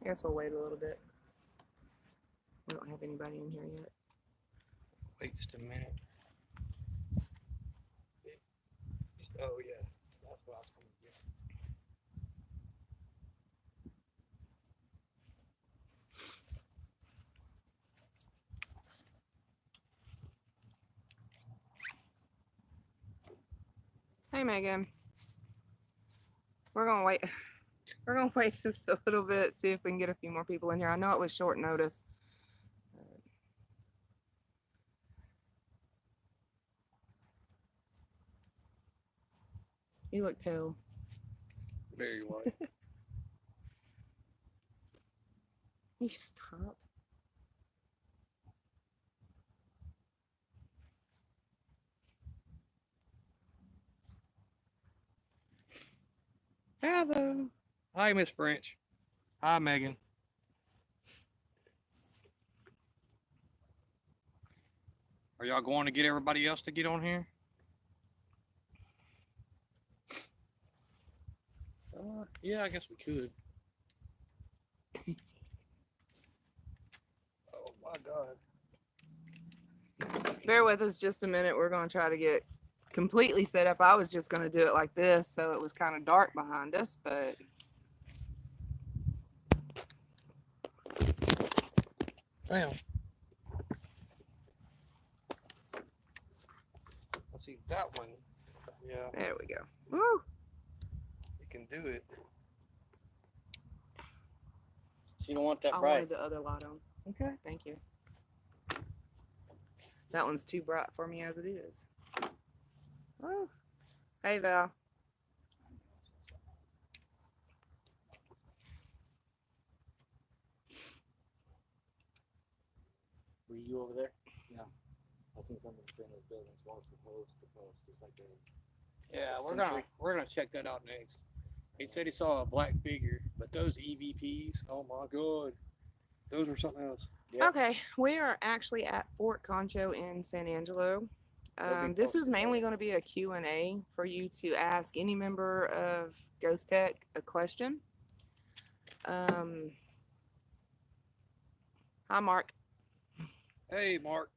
I guess we'll wait a little bit. We don't have anybody in here yet. Wait just a minute. Oh yeah, that's what I was going to get. Hey, Megan. We're gonna wait. We're gonna wait just a little bit, see if we can get a few more people in here. I know it was short notice. You look pale. Very white. You stop. Hello. Hi, Miss French. Hi, Megan. Are y'all going to get everybody else to get on here? Yeah, I guess we could. Oh my God. Bear with us just a minute. We're gonna try to get completely set up. I was just gonna do it like this, so it was kind of dark behind us, but Damn. Let's see that one. Yeah, there we go. Woo! you can do it. You don't want that I'll bright. leave the other light on. Okay. Thank you. That one's too bright for me as it is. Oh. Hey, Val. Were you over there? No. I seen something in those buildings. Walls from post to post, just like a. Yeah, a we're gonna check that out next. He said he saw a black figure, but those EVPs, oh my God, those were something else. Yep. Okay, we are actually at Fort Concho in San Angelo. This is mainly going to be a Q&A for you to ask any member of Ghost Tech a question. Hi, Mark. Hey, Mark.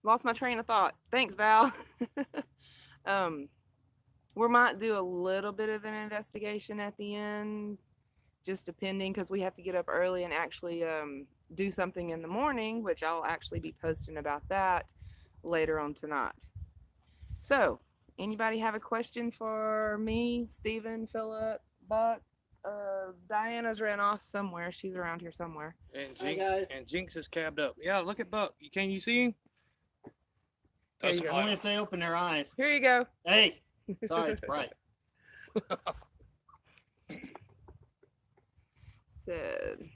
Lost my train of thought. Thanks, Val. We might do a little bit of an investigation at the end, just depending, because we have to get up early and actually do something in the morning, which I'll actually be posting about that later on tonight. So, anybody have a question for me, Steven, Philip, Buck? Diana's ran off somewhere. She's around here somewhere. And Hi, Jinx, guys. and Jinx is cabbed up. Yeah, look at Buck. Can you see him? There you That's go. Only if they open their eyes. Here you go. Hey, sorry, it's bright. Said,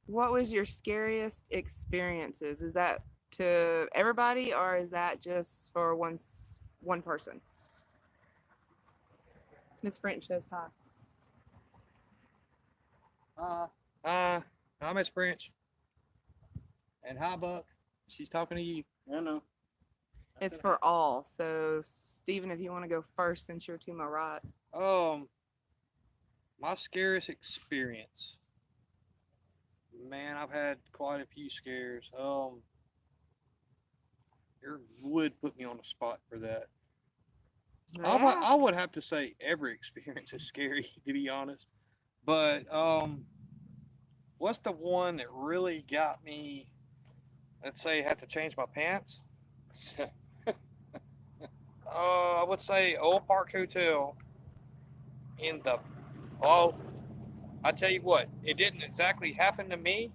what was your scariest experiences? Is that to everybody, or is that just for one person? Miss French says hi. Hi, Miss French. And hi, Buck. She's talking to you. I know. It's for all. So, Steven, if you want to go first, since you're to my right. My scariest experience. Man, I've had quite a few scares. You would put me on the spot for that. I would have to say every experience is scary, to be honest. But what's the one that really got me? Let's say had to change my pants. I would say Old Park Hotel. I tell you what, it didn't exactly happen to me,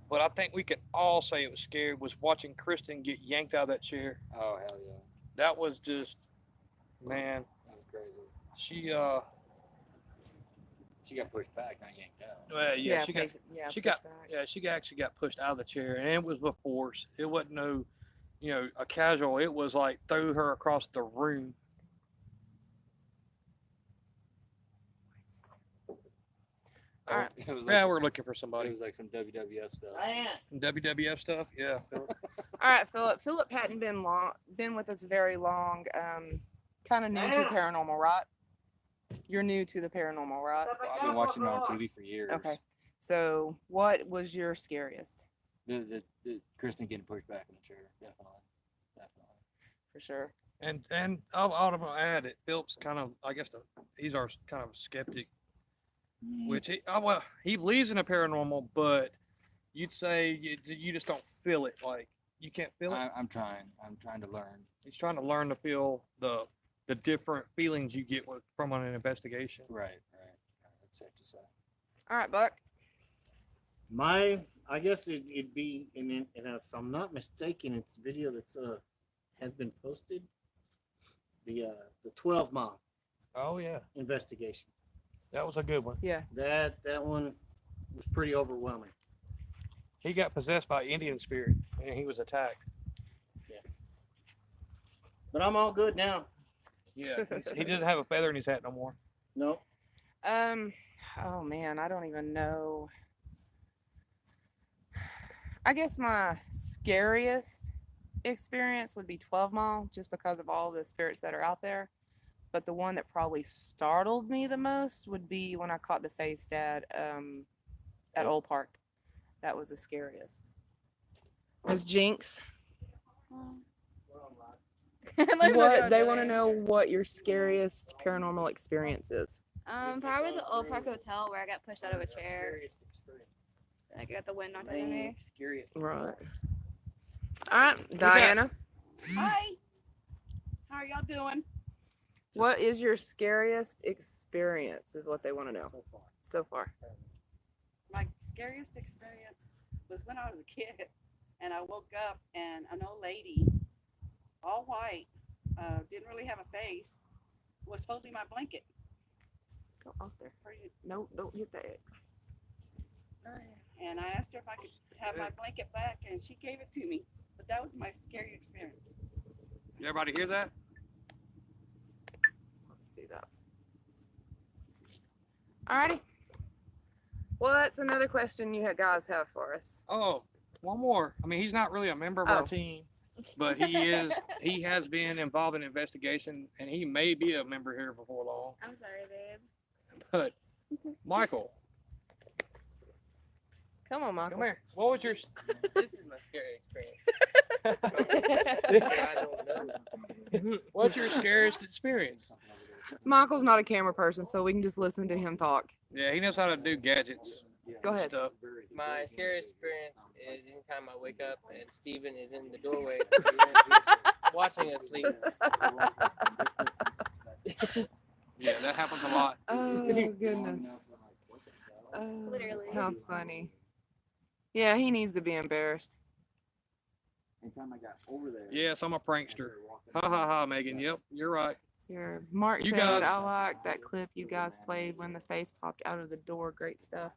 but I think we could all say it was scary. Was watching Kristen get yanked out of that chair. Oh, hell yeah. That was just, man. That was crazy. She got pushed back, not yanked out. well, yeah, she back. actually got pushed out of the chair, and it was with force. It wasn't no, a casual. It was like threw her across the room. All right. It was like Yeah, we're looking for somebody. It was like some WWF stuff. WWF stuff. Yeah. All right, Philip. Philip hadn't been with us very long. Kind of new to paranormal, right? You're new to the paranormal, right? Well, I've been watching it on TV for years. Okay. So, what was your scariest? The Kristen getting pushed back in the chair, definitely. For sure. And I'll add it. Philip's kind of, I guess, he's our kind of skeptic, which he believes in the paranormal, but you'd say you just don't feel it. Like you can't feel it. I'm trying to learn. He's trying to learn to feel the different feelings you get from an investigation. Right. That's safe to say. All right, Buck. I guess it'd be, and if I'm not mistaken, it's a video that's has been posted. The 12 mile Oh yeah, investigation. that was a good one. Yeah. That one was pretty overwhelming. He got possessed by Indian spirit and he was attacked. But I'm all good now. Yeah, he doesn't have a feather in his hat no more. No. Oh man, I don't even know. I guess my scariest experience would be 12 Mile, just because of all the spirits that are out there. But the one that probably startled me the most would be when I caught the face dad at Old Park. That was the scariest. Was Jinx? They want to know what your scariest paranormal experience is. Probably the Old Park Hotel where I got pushed out of a chair. I got the wind knocked out of me. Scariest. Right. All right, Diana. Hi. How are y'all doing? What is your scariest experience? Is what they want to know so far. My scariest experience was when I was a kid and I woke up and an old lady, all white, didn't really have a face, was folding my blanket. Go off there. No, don't hit the X. And I asked her if I could have my blanket back and she gave it to me. But that was my scary experience. Did everybody hear that? Let's do that. Alrighty. What's another question you guys have for us? Oh, one more. I mean, he's not really a member of our Oh. team, but he has been involved in investigation, and he may be a member here before long. I'm sorry, babe. But Michael, Come on, Michael. come here. What was your This is my scary experience. what's your scariest experience? Michael's not a camera person, so we can just listen to him talk. Yeah, he knows how to do gadgets. Go and ahead. Stuff. My scariest experience is anytime I wake up and Steven is in the doorway watching us sleep. Yeah, that happens a lot. Oh, goodness. Oh, Literally. how funny. Yeah, he needs to be embarrassed. Anytime I got over there. Yes, I'm a prankster. Ha ha ha, Megan. Yep, you're right. Here, Mark You said, guys- I like that clip you guys played when the face popped out of the door. Great stuff.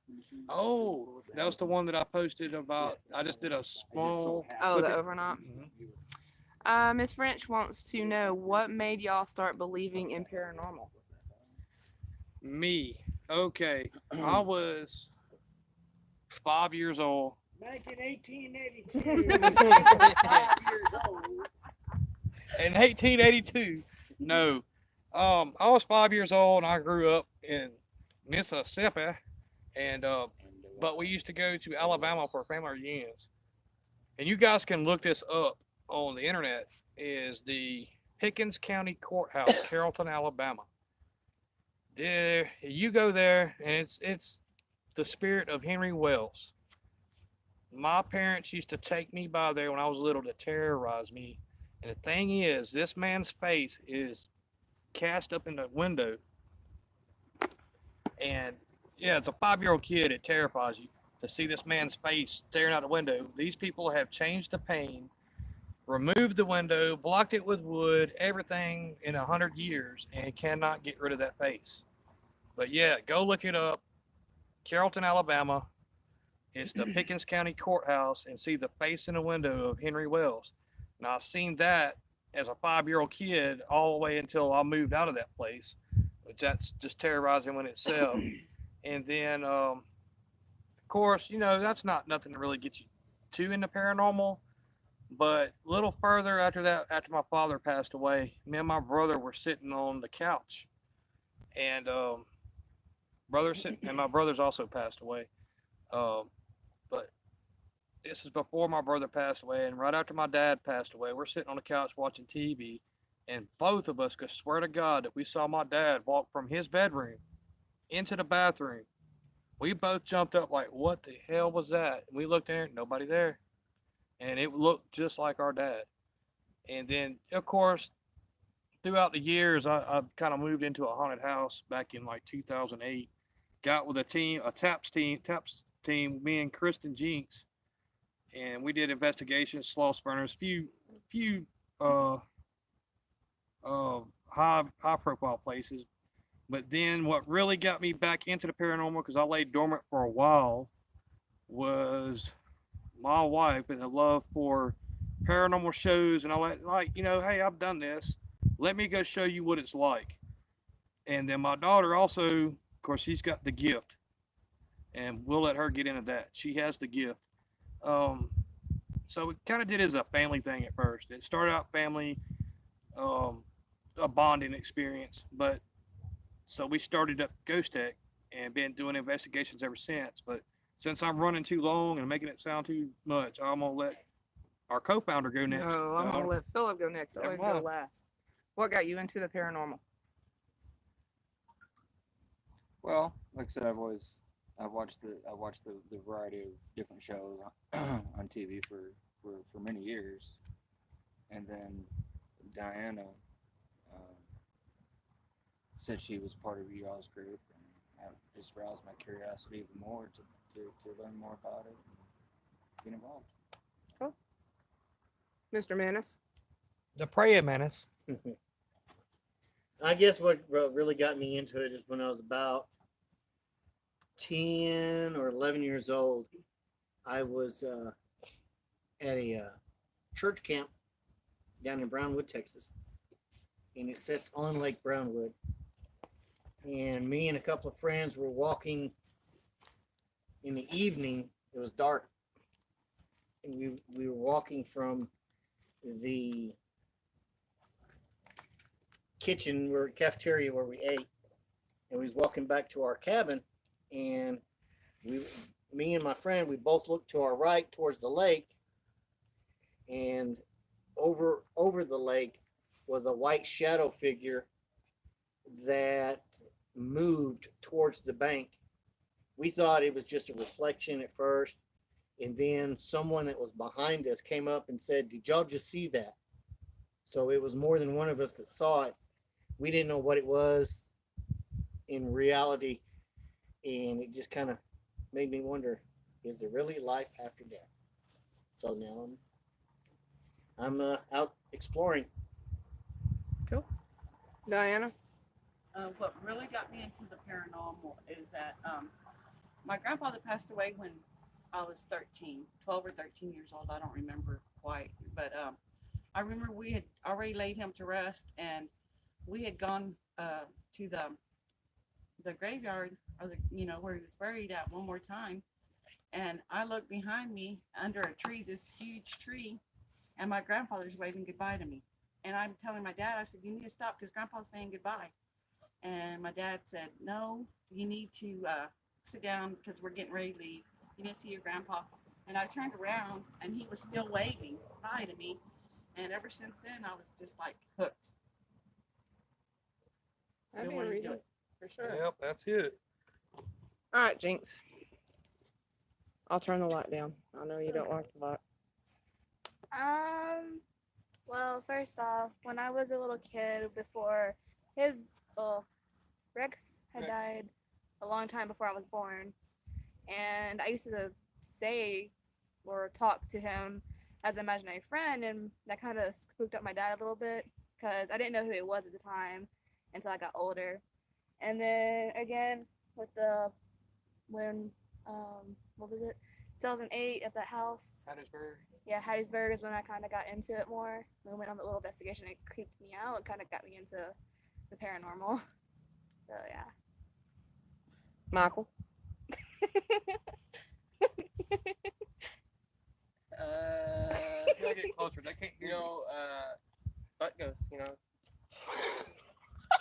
Oh, that was the one that I posted about. I just did a small. Oh, the clip. overnight. Mhm. Miss French wants to know what made y'all start believing in paranormal. Me. Okay. I was 5 years old. Back in 1882. In 1882. No. I was 5 years old and I grew up in Mississippi. And but we used to go to Alabama for family reunions. And you guys can look this up on the internet. Is the Pickens County Courthouse, Carrollton, Alabama. There, you go there, and it's the spirit of Henry Wells. My parents used to take me by there when I was little to terrorize me. And the thing is, this man's face is cast up in the window. And yeah, as a 5-year-old kid, it terrifies you to see this man's face staring out the window. These people have changed the pane, removed the window, blocked it with wood, everything in 100 years, and cannot get rid of that face. But yeah, go look it up. Carrollton, Alabama. It's the Pickens County Courthouse, and see the face in the window of Henry Wells. Now, I've seen that as a 5-year-old kid all the way until I moved out of that place, which that's just terrorizing in itself. And then, of course, you know, that's not nothing to really get you too into paranormal. But a little further after that, after my father passed away, me and my brother were sitting on the couch. and and my brother's also passed away. But this is before my brother passed away, and right after my dad passed away, we're sitting on the couch watching TV, and both of us could swear to God that we saw my dad walk from his bedroom into the bathroom. We both jumped up like, what the hell was that? And we looked there, nobody there. And it looked just like our dad. And then, of course, throughout the years, I kind of moved into a haunted house back in like 2008. Got with a TAPS team, me and Kristen Jinx, and we did investigations, sloth burners, few high profile places. But then what really got me back into the paranormal, because I lay dormant for a while, was my wife and the love for paranormal shows. And I like, hey, I've done this. Let me go show you what it's like. And then my daughter also, of course, she's got the gift. And we'll let her get into that. She has the gift. So we kind of did it as a family thing at first. It started out family, a bonding experience. But so we started up Ghost Tech and been doing investigations ever since. But since I'm running too long and making it sound too much, I'm going to let our co-founder go next. No, I'm going to let Philip go next. I always Never go mind. last. What got you into the paranormal? Well, like I said, I've watched the variety of different shows on TV for many years, and then Diana said she was part of y'all's group, and that just roused my curiosity even more to learn more about it and get involved. Mr. Manis? The Praying Menace. I guess what really got me into it is when I was about 10 or 11 years old. I was at a church camp down in Brownwood, Texas, and it sits on Lake Brownwood. And me and a couple of friends were walking in the evening. It was dark, and we were walking from the kitchen or cafeteria where we ate, and we was walking back to our cabin, and me and my friend, we both looked to our right towards the lake, and over the lake was a white shadow figure that moved towards the bank. We thought it was just a reflection at first, and then someone that was behind us came up and said, "Did y'all just see that?" So it was more than one of us that saw it. We didn't know what it was in reality, and it just kind of made me wonder, is there really life after death? So now I'm out exploring. Diana? What really got me into the paranormal is that my grandfather passed away when I was 12 or 13 years old. I don't remember quite, but I remember we had already laid him to rest, and we had gone to the graveyard, or where he was buried at, one more time. And I looked behind me under a tree, this huge tree, and my grandfather's waving goodbye to me. And I'm telling my dad, I said, "You need to stop because Grandpa's saying goodbye." And my dad said, "No, you need to sit down because we're getting ready to leave. You didn't see your grandpa." And I turned around, and he was still waving bye to me. And ever since then, I was just like hooked. That'd be Didn't a wanna do reason, it. for sure. Yep, that's it. All right, Jinx. I'll turn the light down. I know you don't like the light. Well, first off, when I was a little kid, before Rex had Rex. died a long time before I was born, and I used to say or talk to him as an imaginary friend, and that kind of spooked up my dad a little bit because I didn't know who it was at the time until I got older. And then again with what was it, 2008 at that house. Hattiesburg. Yeah, Hattiesburg is when I kind of got into it more. We went on the little investigation. It creeped me out. It kind of got me into the paranormal. So yeah. Michael? Gotta get closer. They can't hear you. Butt ghosts,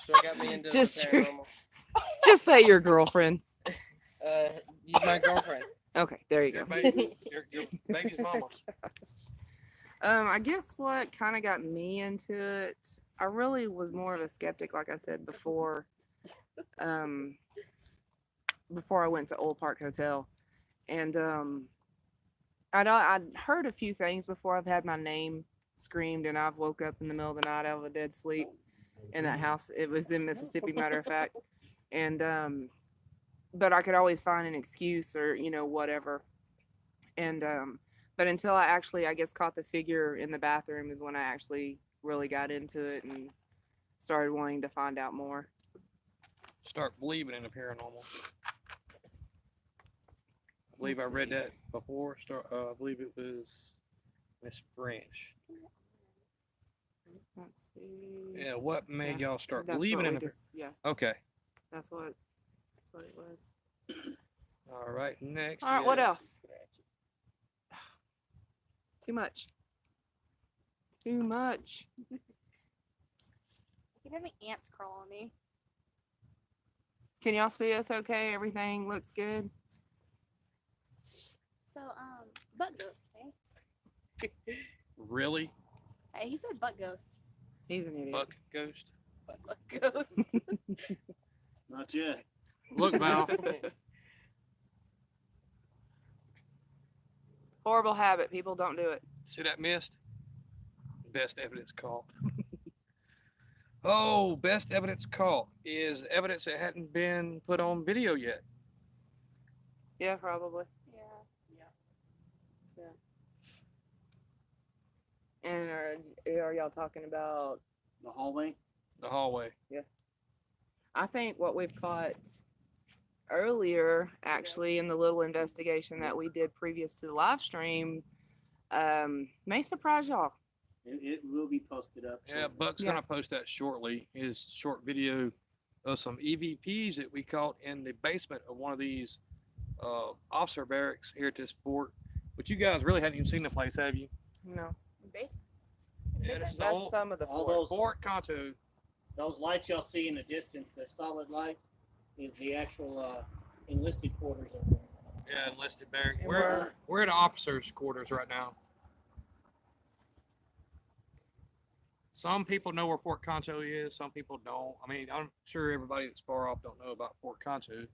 So it got me into Just the your- paranormal. Just say your girlfriend. She's my girlfriend. Okay, there you Your go. baby, your baby's mama. I guess what kind of got me into it, I really was more of a skeptic, like I said before. Before I went to Old Park Hotel, and I'd heard a few things before. I've had my name screamed, and I've woke up in the middle of the night out of a dead sleep in that house. It was in Mississippi, matter of fact, and but I could always find an excuse or whatever, and but until I actually, I guess, caught the figure in the bathroom is when I actually really got into it and started wanting to find out more. Start believing in the paranormal. I believe I read that before. I believe it was Miss Branch. Let's see. Yeah, what made y'all start That's believing what in we the? just, yeah, Okay. that's what it was. All right. Next. All right, what is- else? Too much. Too much. I keep having ants crawl on me. Can y'all see us okay? Everything looks good? So, butt ghost, eh? Really? Hey, he said butt ghost. He's an idiot. Buck ghost. Butt ghost. Not yet. Look, Val. Horrible habit. People don't do it. See that mist? Best evidence caught. Oh, best evidence caught is evidence that hadn't been put on video yet. Yeah, probably. Yeah. And are y'all talking about? The hallway. The hallway. I think what we've caught earlier, actually, in the little investigation that we did previous to the live stream, may surprise y'all. It will be posted up. Yeah, Buck's Yeah. gonna post that shortly. His short video of some EVPs that we caught in the basement of one of these officer barracks here at this fort. But you guys really hadn't even seen the place, have you? No, Basement. Yeah, this is the that's old some of the all fort. those Fort Concho. those lights y'all see in the distance, they're solid lights, is the actual enlisted quarters of them. Yeah, enlisted barrack. And We're at the officers' quarters right now. Some people know where Fort Concho is. Some people don't. I mean, I'm sure everybody that's far off don't know about Fort Concho.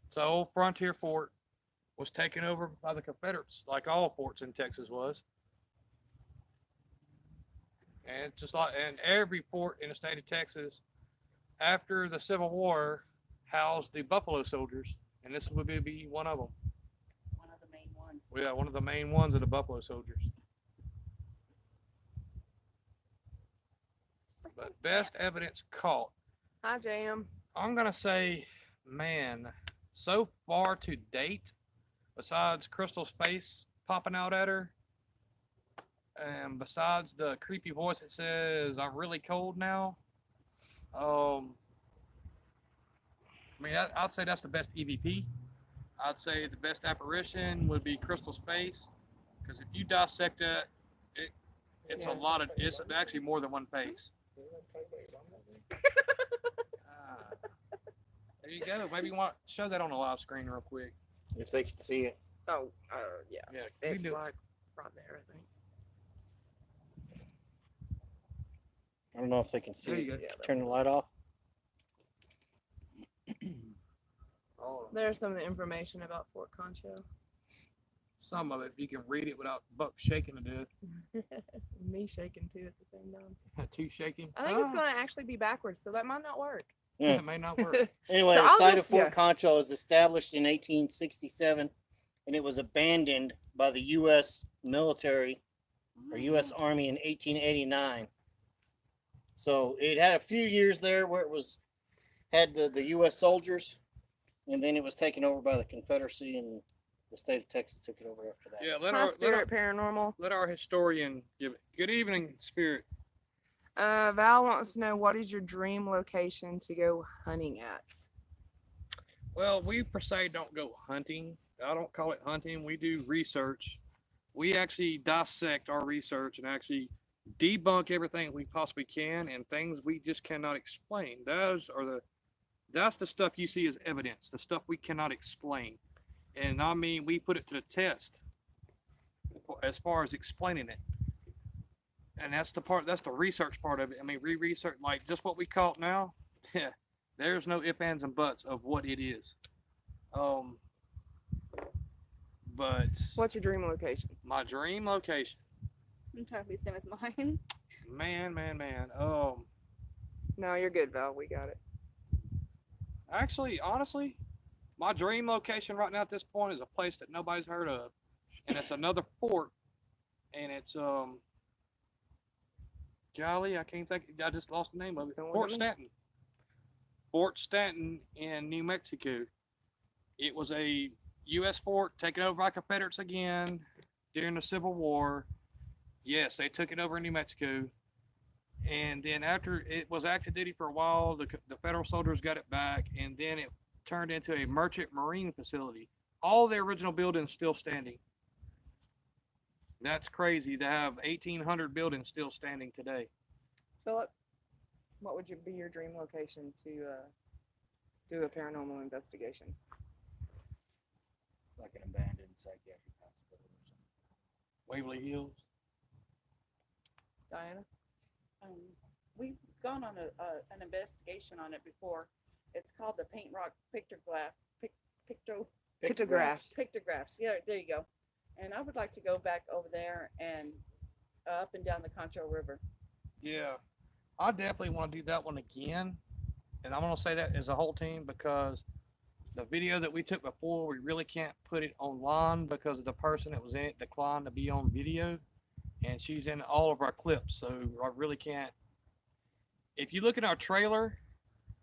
So, old frontier fort was taken over by the Confederates, like all forts in Texas was. And it's just like, and every fort in the state of Texas, after the Civil War, housed the Buffalo Soldiers, and this would be one of them. One of the main ones. Yeah, one of the main ones of the Buffalo Soldiers. But best evidence caught. Hi, JM. I'm gonna say, man, so far to date, besides Crystal's face popping out at her, and besides the creepy voice that says "I'm really cold now," I mean, I'd say that's the best EVP. I'd say the best apparition would be Crystal's face, because if you dissect that, it's Yeah. a lot of. It's actually more than one face. There you go. Maybe you want to show that on the live screen real quick. If they can see it. Oh, yeah. Yeah, you It's do. like right there, I think. I don't know if they can see There it. you go. Yeah, Turn the light off. Oh, There's some of the information about Fort Concho. some of it you can read it without Buck shaking to death. Me shaking too at the same time. Too shaking. I think it's going to actually be backwards, so that might not work. Yeah. It may not work. Anyway, So the I'll site of just- Fort yeah. Concho was established in 1867, and it was abandoned by the U.S. military or U.S. Army in 1889. So it had a few years there where it was had the U.S. soldiers, and then it was taken over by the Confederacy, and the state of Texas took it over after that. Yeah, Hi, Spirit Paranormal. let our historian give it. Good evening, Spirit. Val wants to know, what is your dream location to go hunting at? Well, we per se don't go hunting. I don't call it hunting. We do research. We actually dissect our research and actually debunk everything we possibly can and things we just cannot explain. Those are the That's the stuff you see as evidence, the stuff we cannot explain. And I mean, we put it to the test as far as explaining it. And that's the research part of it. I mean, research, like just what we caught now. Yeah, there's no ifs, ands, and buts of what it is. But What's your dream location? my dream location, I'm trying to be the same as mine. man. No, you're good, Val. We got it. Actually, honestly, my dream location right now at this point is a place that nobody's heard of, and it's another fort, and it's golly, I can't think. I just lost the name of it. Don't Fort look at me. Stanton. Fort Stanton in New Mexico. It was a U.S. fort taken over by Confederates again during the Civil War. Yes, they took it over in New Mexico. And then after it was active duty for a while, the federal soldiers got it back, and then it turned into a merchant marine facility. All the original buildings still standing. That's crazy to have 1,800 buildings still standing today. Philip, what would be your dream location to do a paranormal investigation? Like an abandoned psychiatric hospital or something. Waverly Hills. Diana? We've gone on an investigation on it before. It's called the Paint Rock Pictographs. Pictographs. Yeah, there you go. And I would like to go back over there and up and down the Concho River. Yeah, I definitely want to do that one again. And I'm going to say that as a whole team because the video that we took before, we really can't put it online because the person that was in it declined to be on video. And she's in all of our clips, so I really can't. If you look at our trailer,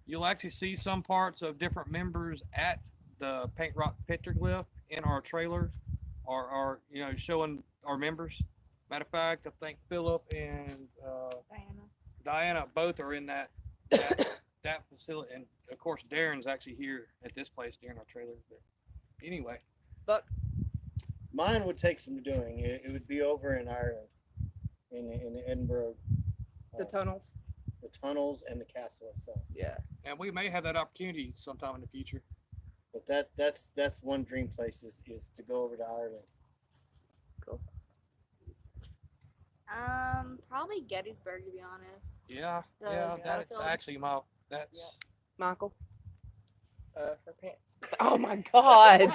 you'll actually see some parts of different members at the Paint Rock Petroglyph in our trailer, or showing our members. Matter of fact, I think Philip and Diana both are in that facility, and of course Darren's actually here at this place during our trailer. But anyway, Mine would take some doing. It would be over in Ireland, in Edinburgh. The tunnels? The tunnels and the castle itself. Yeah. and we may have that opportunity sometime in the future. But that's one dream place is to go over to Ireland. Cool. Probably Gettysburg, to be honest. Yeah, The that's battlefield. actually that's Michael? Her pants. Oh my God.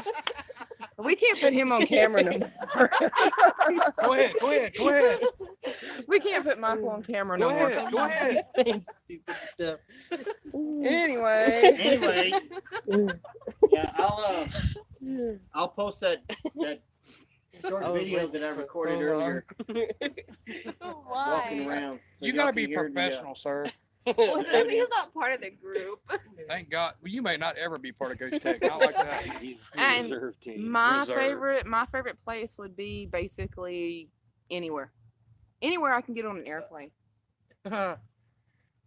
We can't put him on camera no more. Go ahead. We can't put Michael on camera Go no more. ahead, go ahead. Saying stupid stuff. Anyway. Anyway, yeah, I'll post that short I was video waiting that I for recorded so earlier, walking Why? around. so You y'all gotta can be hear professional, sir. Well, he's not part of the group. Thank God. Well, you may not ever be part of Ghost Tech. Not like that. He's And reserve team. My Reserve. favorite place would be basically anywhere. Anywhere I can get on an airplane.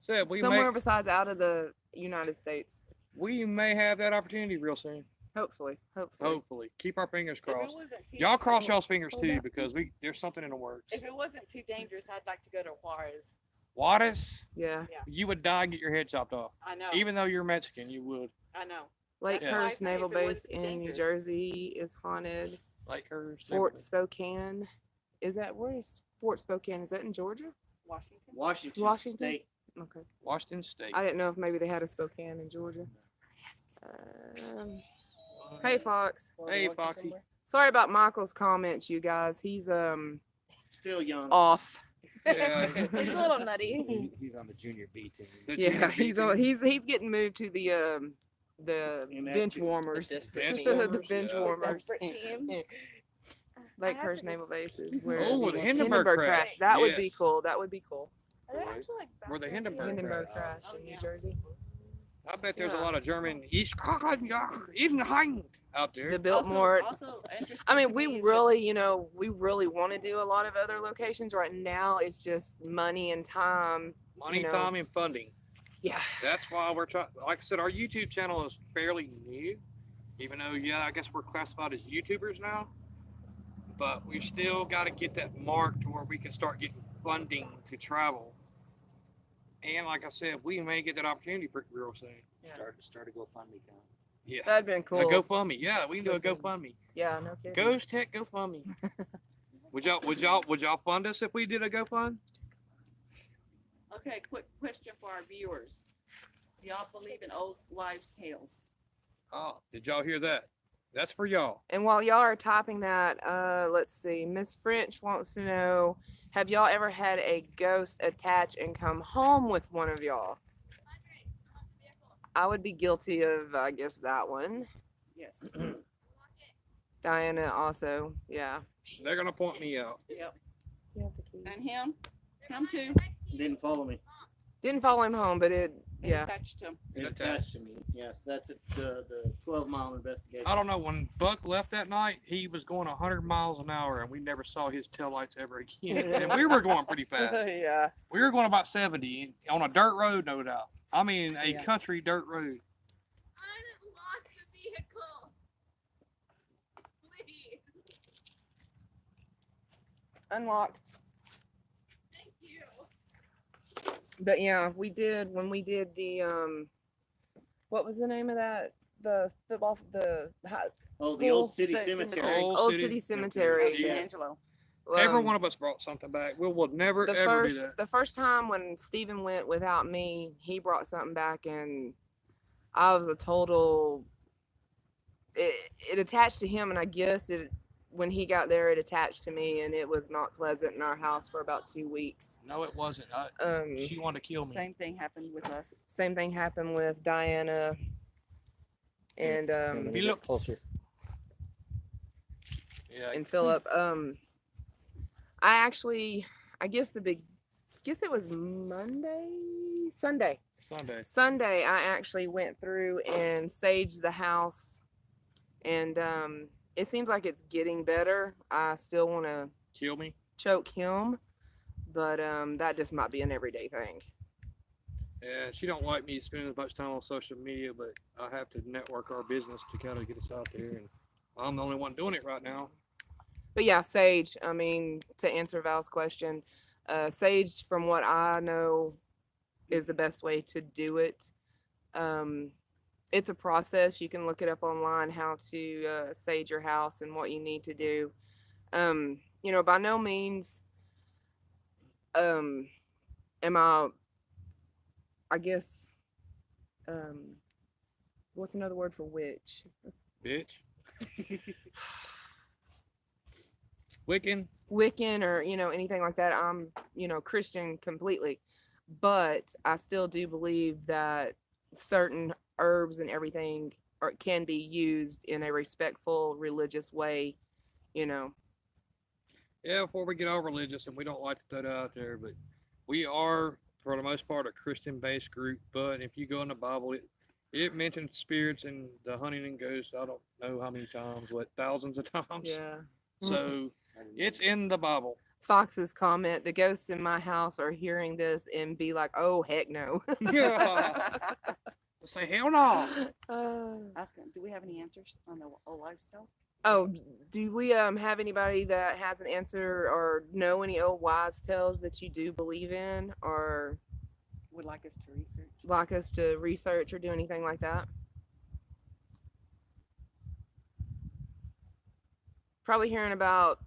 Said we Somewhere besides out of the United States. may have that opportunity real soon. Hopefully. Hopefully, keep our fingers If it crossed. wasn't too Y'all cross y'all's fingers too because there's something in the works. If it wasn't too dangerous, I'd like to go to Juarez. Juarez, Yeah. you would die and get your head chopped off. I know. Even though you're Mexican, you would. I know. Lakehurst That's why I say Naval if it Base wasn't in New dangerous. Jersey is haunted. Lakehurst. Fort Spokane. Where is Fort Spokane? Is that in Georgia? Washington. Washington State. Okay. Washington State. I didn't know if maybe they had a Spokane in Georgia. Hey Fox. Hey, Foxy. Sorry about Michael's comments, you guys. He's Still young. off. Yeah. He's a little nutty. He's on the junior B team. The Yeah, junior he's B on. team. He's getting moved to the Inactive. bench warmers. desperate Bench team. warmers, The bench yeah. warmers. Desperate team. Lakehurst Naval Base is where Oh, the the Hindenburg crash. That would be Yes. cool. That would be cool. Are they actually like Where the back there, too? Hindenburg Hindenburg crash. crash Oh, in New yeah. Jersey. I bet there's a Yeah. lot of German out there. The Biltmore. Also interesting I mean, to we me is really want to do a lot of other locations. Right now, it's just money and time. Money, you know. time, and funding. Yeah. That's why we're trying. Like I said, our YouTube channel is fairly new, even though I guess we're classified as YouTubers now. But we've still got to get that mark to where we can start getting funding to travel. And like I said, we may get that opportunity real soon. Yeah. Start a GoFundMe account. Yeah. That'd been cool. A GoFundMe. Yeah, we can do a Listen. GoFundMe. Yeah, no kidding. Ghost Tech GoFundMe. Would y'all fund us if we did a GoFund? Okay, quick question for our viewers. Do y'all believe in old wives' tales? Oh, did y'all hear that? That's for y'all. And while y'all are typing that, let's see. Miss French wants to know, have y'all ever had a ghost attach and come home with one of y'all? I would be guilty of, I guess, that one. Yes. Diana also, yeah. They're gonna point me out. Yep. And him? Him too? Didn't follow me. Didn't follow him home, but it, They yeah. touched him. It attached to me. Yes, that's the 12-mile investigation. I don't know. When Buck left that night, he was going 100 miles an hour, and we never saw his taillights ever again. And we were going pretty fast. Yeah. We were going about 70 on a dirt road, no doubt. I mean, a Yeah. country dirt road. Unlock the vehicle. Please. Unlocked. Thank you. But yeah, we did when we did the what was the name of that? The football the Oh, the old school city ce- cemetery. Old city cemetery. Yeah. Angelo. Every Um, one of us brought something back. We will never the ever do first that. the first time when Steven went without me, he brought something back and I was a total it attached to him and I guess it when he got there it attached to me and it was not pleasant in our house for about 2 weeks. No, it wasn't. She wanted to kill me. Same thing happened with us. Same thing happened with Diana and Let me You get look- closer. Yeah. and Philip. I guess it was Sunday. Sunday. I actually went through and saged the house, and it seems like it's getting better. I still want to Kill me. choke him, but that just might be an everyday thing. Yeah, she don't like me spending as much time on social media, but I have to network our business to kind of get us out there, and I'm the only one doing it right now. But yeah, sage. I mean, to answer Val's question, sage, from what I know, is the best way to do it. It's a process. You can look it up online how to sage your house and what you need to do. By no means am I guess what's another word for witch? Bitch. Wiccan. Wiccan or anything like that. I'm Christian completely, but I still do believe that certain herbs and everything can be used in a respectful religious way. Yeah, before we get all religious, and we don't like to throw that out there, but we are, for the most part, a Christian-based group. But if you go in the Bible, it mentions spirits and the hunting and ghosts. I don't know how many times, thousands of times. Yeah. So it's in the Bible. Fox's comment: the ghosts in my house are hearing this and be like, "Oh heck no." Yeah. Say hell no. Asking, do we have any answers on the old lifestyle? Oh, do we have anybody that has an answer or know any old wives' tales that you do believe in or Would like us to research? like us to research or do anything like that? Probably here in about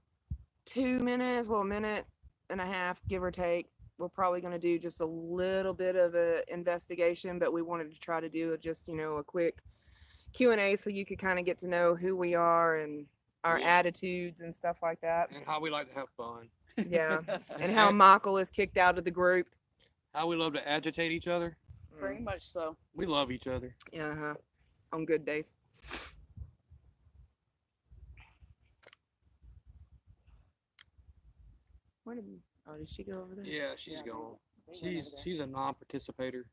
2 minutes, a minute and a half, give or take. We're probably going to do just a little bit of an investigation, but we wanted to try to do just, a quick Q&A so you could kind of get to know who we are and our Yeah. attitudes and stuff like that. And how we like to have fun. Yeah. And how Michael is kicked out of the group. How we love to agitate each other. Very much so. We love each other. Uh-huh. On good days. Where did did she go over there? Yeah, she's Yeah. gone. They went She's over there. she's a non-participator.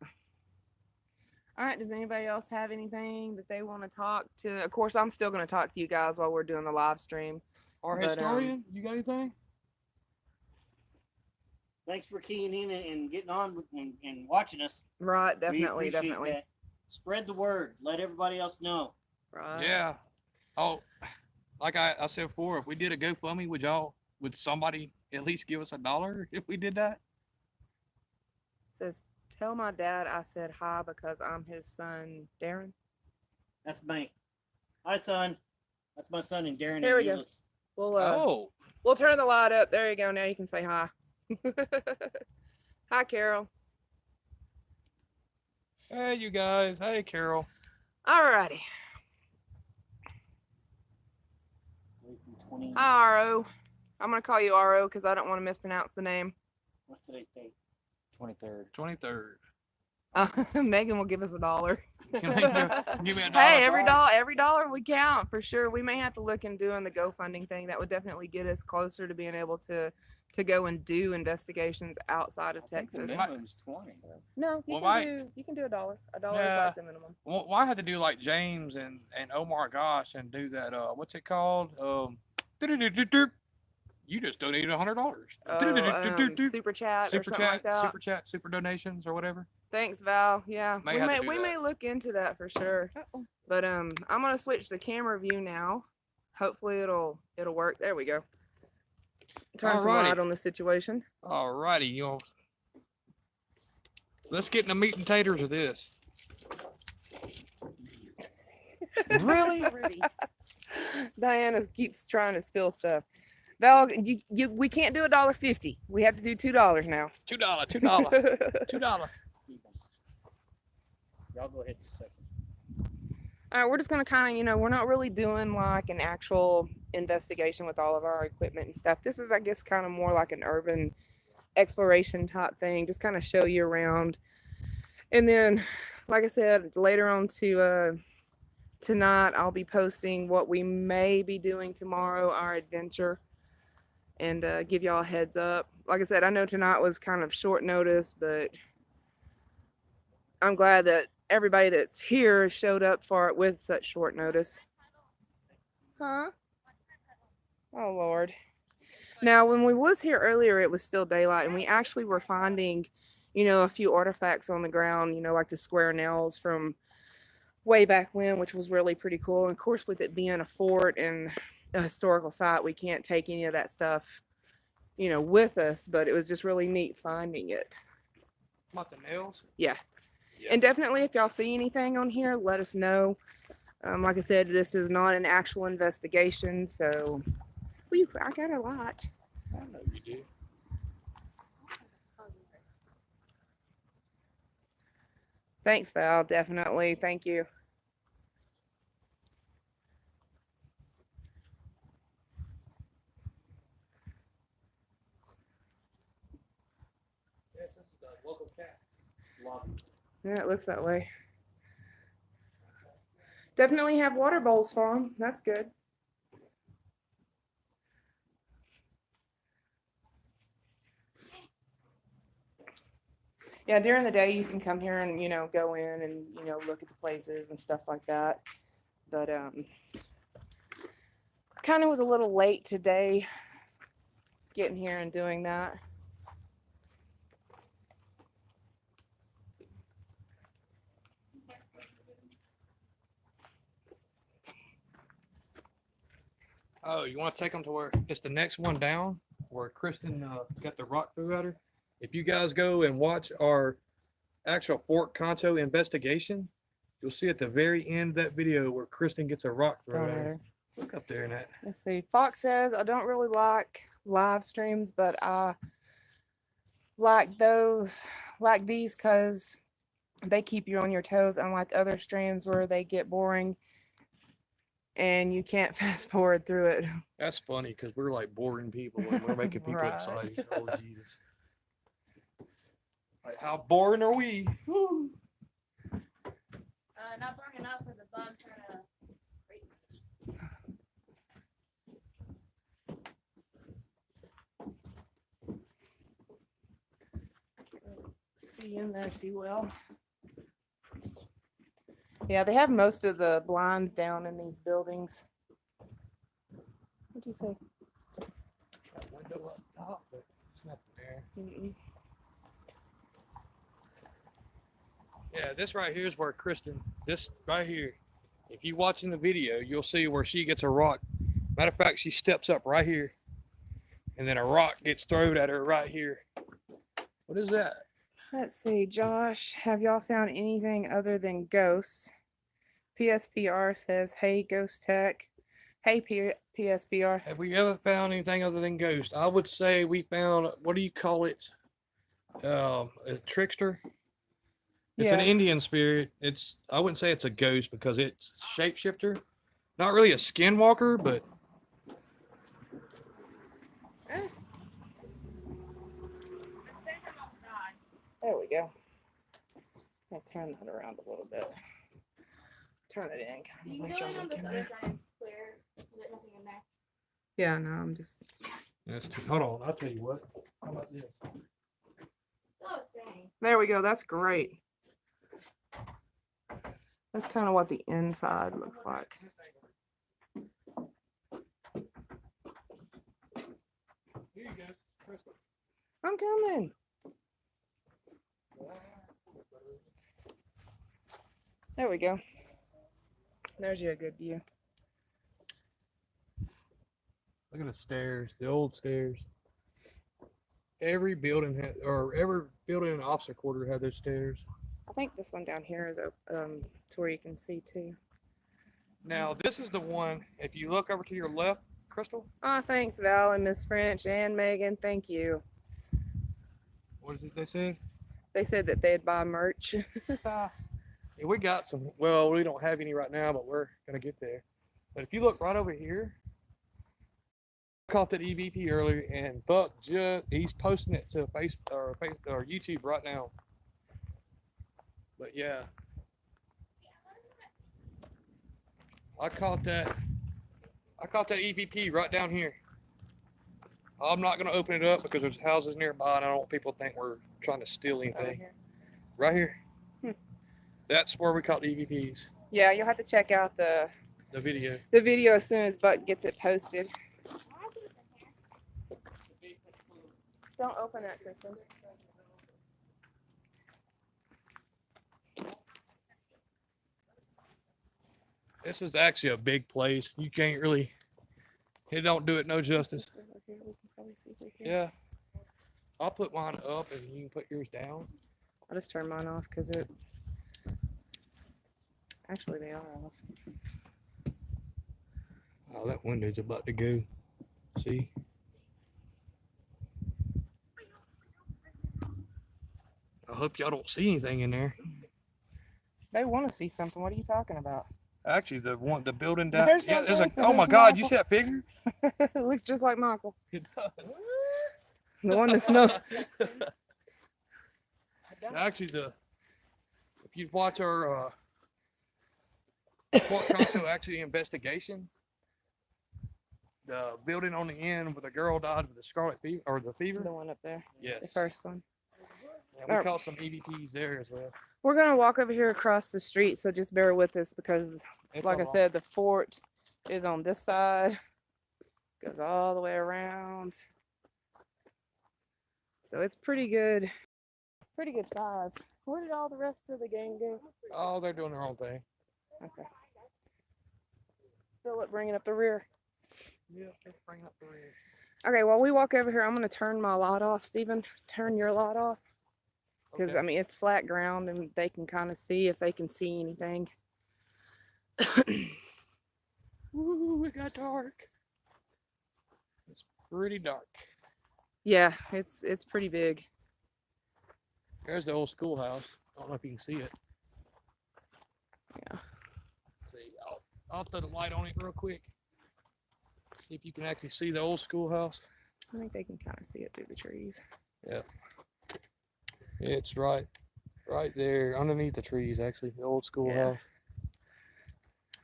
All right. Does anybody else have anything that they want to talk to? Of course, I'm still going to talk to you guys while we're doing the live stream. Our But, historian, you got anything? Thanks for keying in and getting on and watching us. Right. We Definitely. appreciate Definitely. that. Spread the word. Let everybody else know. Right. Yeah. Oh, like I said before, if we did a GoFundMe, would somebody at least give us $1 if we did that? Says tell my dad I said hi because I'm his son, Darren. That's me. Hi, son. That's my son and Darren. Here and we go. Eunice. We'll turn the light up. There you go. Now you can say hi. Hi, Carol. Hey, you guys. Hey, Carol. Alrighty. Hi, RO. I'm gonna call you RO because I don't want to mispronounce the name. What's today's date? 23rd. 23rd. Megan will give us $1. Give me a dollar. Hey, every dollar we count for sure. We may have to look into doing the GoFunding thing. That would definitely get us closer to being able to go and do investigations outside of I think the Texas. minimum's 20. No, you Well, can do $1. $1 is Yeah. like the minimum. Well, I had to do like James and Omar Gosh and do that. What's it called? You just donated $100. Super chat or Super something like chat, that. super chat, super donations or whatever. Thanks, Val. Yeah, May have to do we that. may look into that for sure. But I'm gonna switch the camera view now. Hopefully it'll work. There we go. Turn some Alrighty. light on the situation. Alrighty, you know. Let's get in the meat and taters of this. Really? Diana keeps trying to spill stuff. Val, we can't do $1.50. We have to do $2 now. $2, $2. Y'all go ahead in a second. All right, we're just gonna kind of, we're not really doing like an actual investigation with all of our equipment and stuff. This is, I guess, kind of more like an urban exploration type thing. Just kind of show you around, and then, like I said, later on tonight, I'll be posting what we may be doing tomorrow, our adventure, and give y'all a heads up. Like I said, I know tonight was kind of short notice, but I'm glad that everybody that's here showed up for it with such short notice. Huh? Oh, Lord. Now, when we was here earlier, it was still daylight, and we actually were finding, a few artifacts on the ground, like the square nails from way back when, which was really pretty cool. And of course, with it being a fort and a historical site, we can't take any of that stuff, with us, but it was just really neat finding it. About the nails? Yeah. Yeah. And definitely, if y'all see anything on here, let us know. Like I said, this is not an actual investigation, so I got a lot. I know you do. Thanks, Val. Definitely. Thank you. Yes, this is the local cat. Yeah, it looks that way. Definitely have water bowls for them. That's good. Yeah, during the day you can come here and go in and look at the places and stuff like that. But kind of was a little late today getting here and doing that. Oh, you want to take them to where it's the next one down, where Kristen got the rock through at her? If you guys go and watch our actual Fort Concho investigation, you'll see at the very end of that video where Kristen gets a rock thrown at her. Look up there in that. Let's see. Fox says, I don't really like live streams, but I like these because they keep you on your toes, unlike other streams where they get boring and you can't fast forward through it. That's funny because we're like boring people and we're making people Right. excited. Oh, Jesus. Like, how boring are we? Woo. Not boring enough as a bug trying to. See in there too well. Yeah, they have most of the blinds down in these buildings. What'd you say? That window up top, but it's nothing there. Mm-mm. Yeah, this right here is where Kristen, this right here, if you watching the video, you'll see where she gets a rock. Matter of fact, she steps up right here, and then a rock gets thrown at her right here. What is that? Let's see, Josh, have y'all found anything other than ghosts? PSPR says, hey, Ghost Tech. Hey, PSPR. Have we ever found anything other than ghost? I would say we found, what do you call it? A trickster. It's an Yeah. Indian spirit. I wouldn't say it's a ghost because it's shapeshifter. Not really a skinwalker, but There we go. I'll turn that around a little bit. Turn it in. You can Make go sure in I'm on this looking other at it. side. It's clear. So there's nothing in there. Yeah, no, I'm just. hold on. I'll tell you what. How about this? Oh, same. There we go. That's great. That's kind of what the inside looks like. Here you go. Crystal. I'm coming. There we go. There's you a good view. Look at the stairs, the old stairs. Every building had, or every building and officer quarter had those stairs. I think this one down here is to where you can see too. Now, this is the one, if you look over to your left, Crystal, Oh, thanks, Val and Miss French and Megan. Thank you. what is it they said? They said that they'd buy merch. Yeah, we got some, well, we don't have any right now, but we're going to get there. But if you look right over here, I caught that EVP earlier, and Buck he's posting it to Facebook or YouTube right now. But yeah, I caught that EVP right down here. I'm not going to open it up because there's houses nearby, and I don't want people to think we're trying to steal anything. Right here. That's where we caught the EVPs. Yeah, you'll have to check out the video. as soon as Buck gets it posted. Don't open that, Kristen. This is actually a big place. You can't really, it don't do it no justice. Yeah. I'll put mine up and you can put yours down. I'll just turn mine off because it. Actually, they are off. Oh, that window's about to go. See? I hope y'all don't see anything in there. They want to see something. What are you talking about? Actually, the building down. There's Yeah, there's a. something. Oh my There's God! You Michael. see that figure? It looks just like Michael. It does. The one that's no. Actually, if you watch our Fort Concho actually investigation, the building on the end where the girl died with the scarlet fever or the fever. The one up there. Yes. The first one. Yeah, we caught some EVPs there as well. We're gonna walk over here across the street, so just bear with us because, It's like a I lot. said, the fort is on this side, goes all the way around. So it's pretty good size. Where did all the rest of the gang go? Oh, they're doing their own thing. Okay. Philip bringing up the rear. Yeah, let's bring up the rear. Okay, while we walk over here, I'm gonna turn my light off. Steven, turn your light off. Because, Okay. I mean, it's flat ground and they can kind of see if they can see anything. Ooh, it got dark. It's pretty dark. Yeah, it's pretty big. There's the old schoolhouse. I don't know if you can see it. Yeah. Let's see, I'll throw the light on it real quick. See if you can actually see the old schoolhouse. I think they can kind of see it through the trees. Yeah. It's right there, underneath the trees, actually, the old schoolhouse.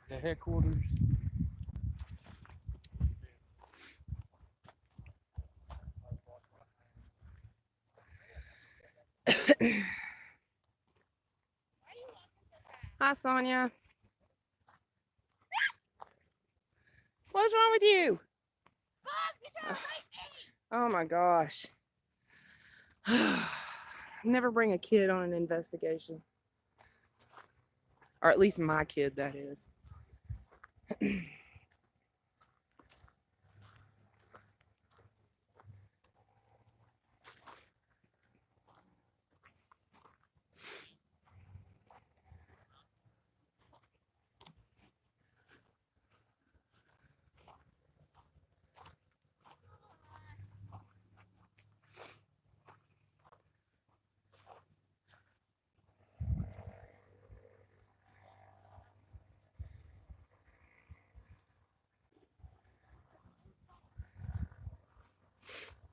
The headquarters. Hi, Sonia. What's wrong with you? Oh my gosh. Never bring a kid on an investigation. Or at least my kid, that is.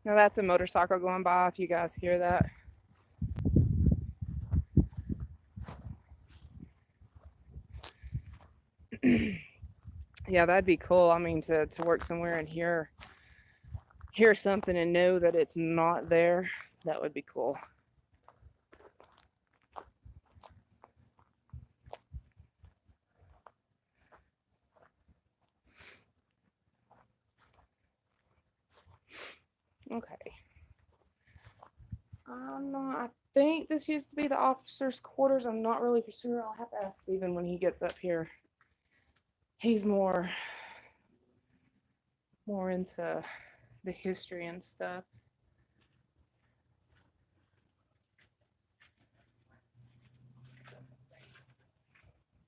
Now that's a motorcycle going by if you guys hear that. Yeah, that'd be cool. I mean, to work somewhere and hear something and know that it's not there, that would be cool. Okay. I think this used to be the officers' quarters. I'm not really for sure. I'll have to ask Steven when he gets up here. He's more into the history and stuff.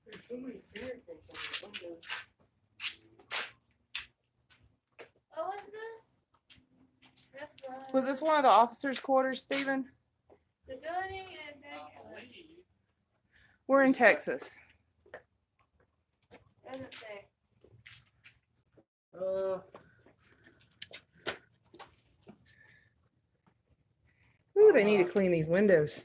There's so many fingerprints on the windows. Oh, what's this? That's Was this one of the officers' quarters, Steven? the building and We're in Texas. doesn't say. Ooh, they need to clean these windows.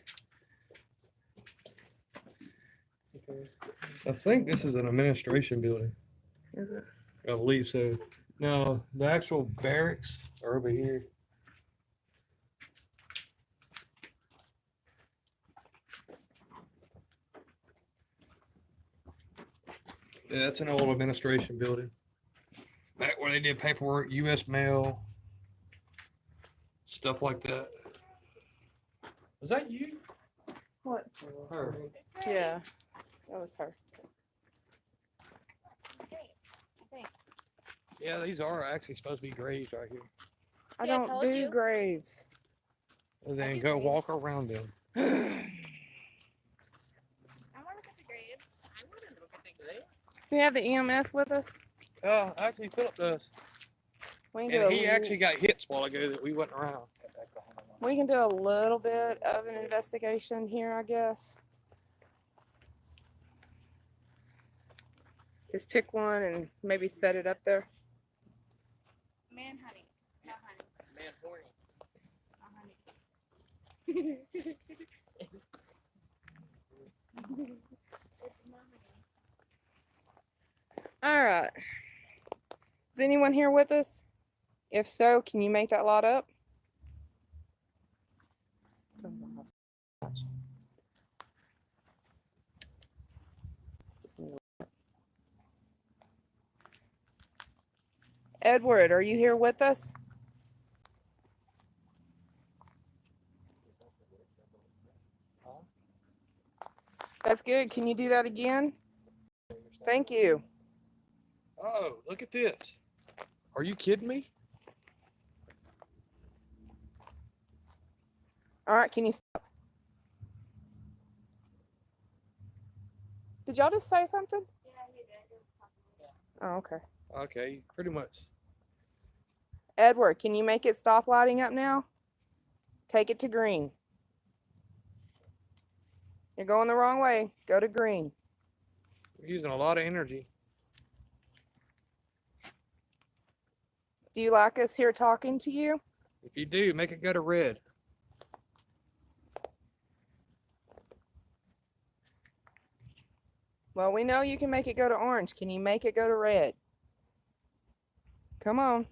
I think this is an administration building. Is it? I believe so. No, the actual barracks are over here. Yeah, that's an old administration building. Back where they did paperwork, U.S. mail, stuff like that. Was that you? What? Her. Yeah, that was her. I think. Yeah, these are actually supposed to be graves right here. I See, I don't told do you. graves. And then do go graves. walk around them. I want to look at the graves. I want to look at the grave. Do you have the EMF with us? Actually, Philip does. We can And do he a, actually got hits while ago that we wasn't around. we can do a little bit of an investigation here, I guess. Just pick one and maybe set it up there. Man, honey. No, honey. Man, horny. No, honey. It's not honey. All right. Is anyone here with us? If so, can you make that lot up? Just need a- Edward, are you here with us? That's good. Can you do that again? Thank you. Oh, look at this. Are you kidding me? All right, can you stop? Did y'all just say something? Yeah, you did. It was possible. Oh, okay. Okay, pretty much. Edward, can you make it stop lighting up now? Take it to green. You're going the wrong way. Go to green. We're using a lot of energy. Do you like us here talking to you? If you do, make it go to red. Well, we know you can make it go to orange. Can you make it go to red? Come on.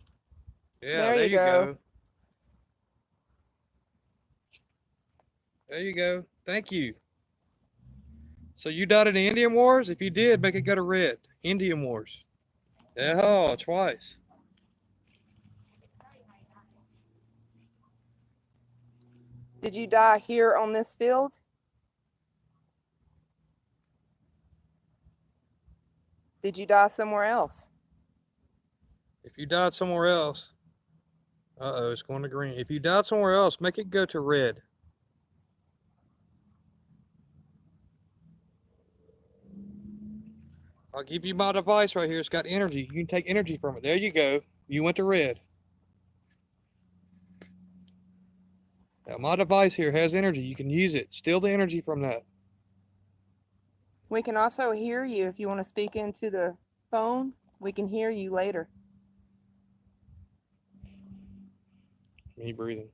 Yeah, There there you you go. go. There you go. Thank you. So you died in the Indian Wars? If you did, make it go to red. Indian Wars. Yeah, twice. Did you die here on this field? Did you die somewhere else? If you died somewhere else, uh-oh, it's going to green. If you died somewhere else, make it go to red. I'll give you my device right here. It's got energy. You can take energy from it. There you go. You went to red. Now my device here has energy. You can use it. Steal the energy from that. We can also hear you if you want to speak into the phone. We can hear you later. Me breathing.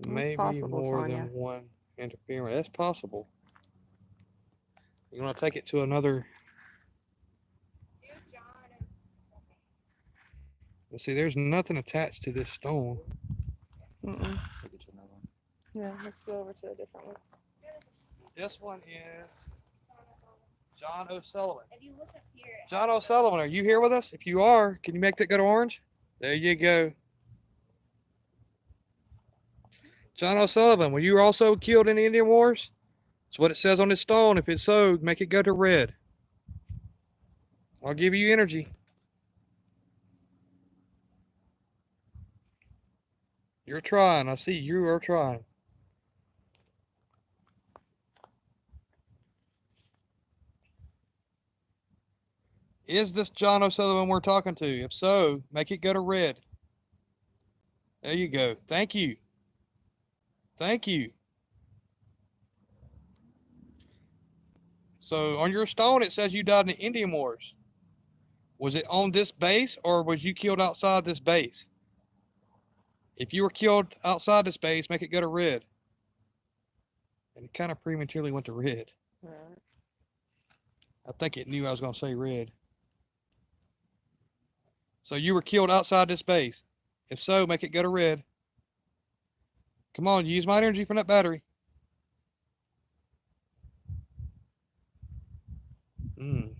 Maybe possible, more Sonia. than one interference. That's possible. You want to take it to another? Let's see. There's nothing attached to this stone. Mm-mm. Let's take it to another one. Yeah, let's go over to a different one. This one is John O'Sullivan. If you listen here, John O'Sullivan, are you here with us? If you are, can you make that go to orange? There you go. John O'Sullivan, were you also killed in the Indian Wars? That's what it says on this stone. If it's so, make it go to red. I'll give you energy. You're trying. I see you are trying. Is this John O'Sullivan we're talking to? If so, make it go to red. There you go. Thank you. Thank you. So on your stone, it says you died in the Indian Wars. Was it on this base or was you killed outside this base? If you were killed outside this base, make it go to red. And it kind of prematurely went to red. Right. I think it knew I was going to say red. So you were killed outside this base. If so, make it go to red. Come on, use my energy from that battery.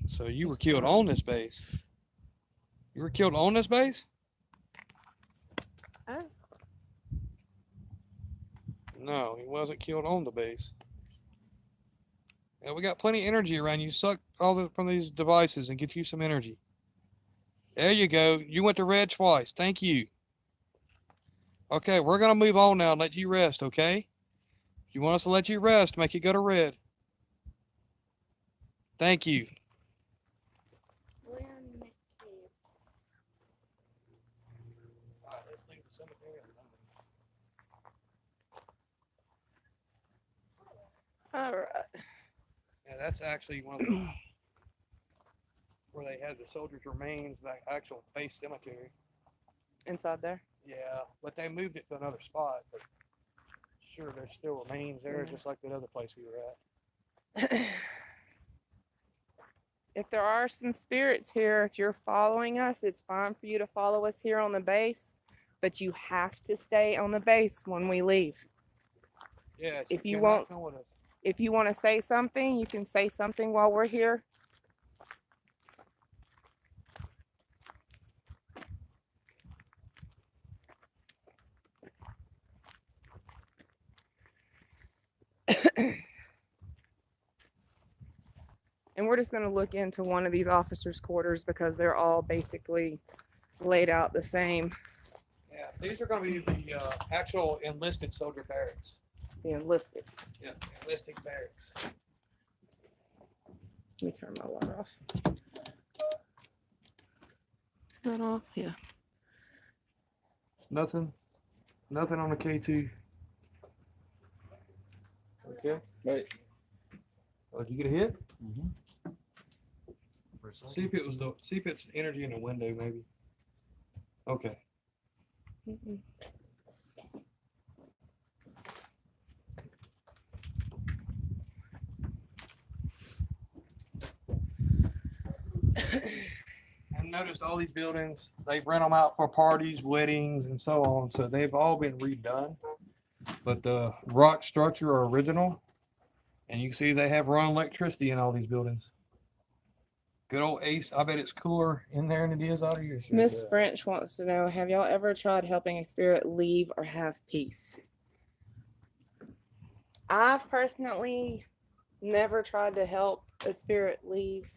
So you were killed on this base. You were killed on this base? Oh. No, he wasn't killed on the base. Yeah, we got plenty of energy around you. Suck all from these devices and get you some energy. There you go. You went to red twice. Thank you. Okay, we're going to move on now and let you rest, okay? If you want us to let you rest, make it go to red. Thank you. All right. Yeah, that's actually one of the where they had the soldiers' remains, that actual base cemetery. Inside there. Yeah, but they moved it to another spot. But sure, there's still remains there, Yeah. just like that other place we were at. If there are some spirits here, if you're following us, it's fine for you to follow us here on the base, but you have to stay on the base when we leave. Yeah. If you cannot won't- come with us. If you want to say something, you can say something while we're here. And we're just going to look into one of these officers' quarters because they're all basically laid out the same. Yeah, these are going to be the actual enlisted soldier barracks. The enlisted. Yeah, enlisted barracks. Let me turn my water off. That off? Yeah. Nothing on the K2. Okay. Right. Oh, did you get a hit? Mm-hmm. See if it's energy in the window, maybe. Okay. Mm-mm. I've noticed all these buildings, they rent them out for parties, weddings, and so on. So they've all been redone. But the rock structure are original. And you can see they have run electricity in all these buildings. Good old Ace. I bet it's cooler in there than it is out here. Miss French wants to know, have y'all ever tried helping a spirit leave or have peace? I've personally never tried to help a spirit leave.